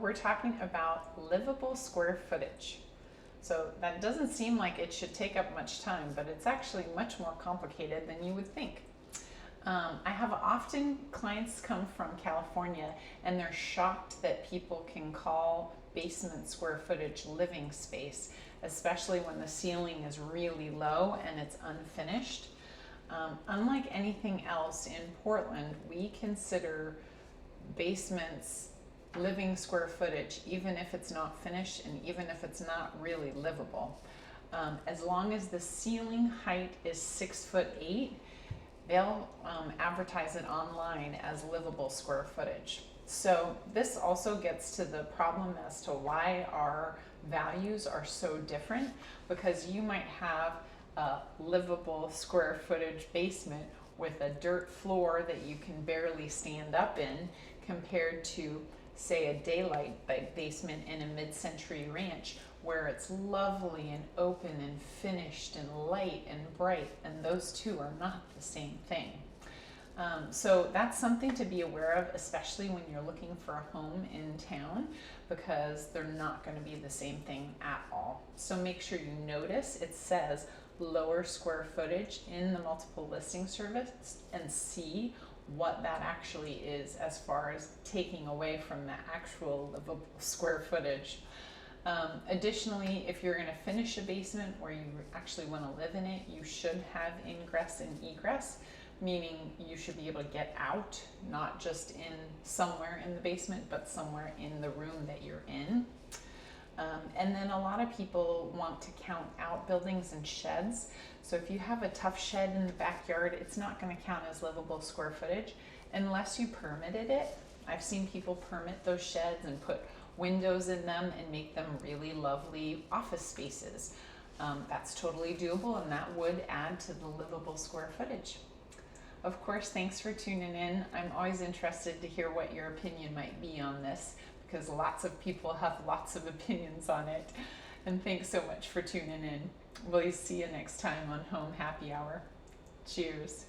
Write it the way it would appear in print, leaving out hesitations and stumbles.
We're talking about livable square footage. So that doesn't seem like it should take up much time, but it's actually much more complicated than you would think. I have often clients come from California and they're shocked that people can call basement square footage living space, especially when the ceiling is really low and it's unfinished. Unlike anything else in Portland, we consider basements living square footage, even if it's not finished and even if it's not really livable. As long as the ceiling height is 6'8", they'll advertise it online as livable square footage. So this also gets to the problem as to why our values are so different, because you might have a livable square footage basement with a dirt floor that you can barely stand up in, compared to, say, a daylight basement in a mid-century ranch where it's lovely and open and finished and light and bright, and those two are not the same thing. So that's something to be aware of, especially when you're looking for a home in town, because they're not going to be the same thing at all. So make sure you notice it says lower square footage in the multiple listing service and see what that actually is as far as taking away from the actual livable square footage. Additionally, if you're going to finish a basement where you actually want to live in it, you should have ingress and egress, meaning you should be able to get out, not just in somewhere in the basement, but somewhere in the room that you're in. And then a lot of people want to count outbuildings and sheds. So if you have a tough shed in the backyard, it's not going to count as livable square footage unless you permitted it. I've seen people permit those sheds and put windows in them and make them really lovely office spaces. That's totally doable, and that would add to the livable square footage. Of course, thanks for tuning in. I'm always interested to hear what your opinion might be on this, because lots of people have lots of opinions on it. And thanks so much for tuning in. We'll see you next time on Home Happy Hour. Cheers.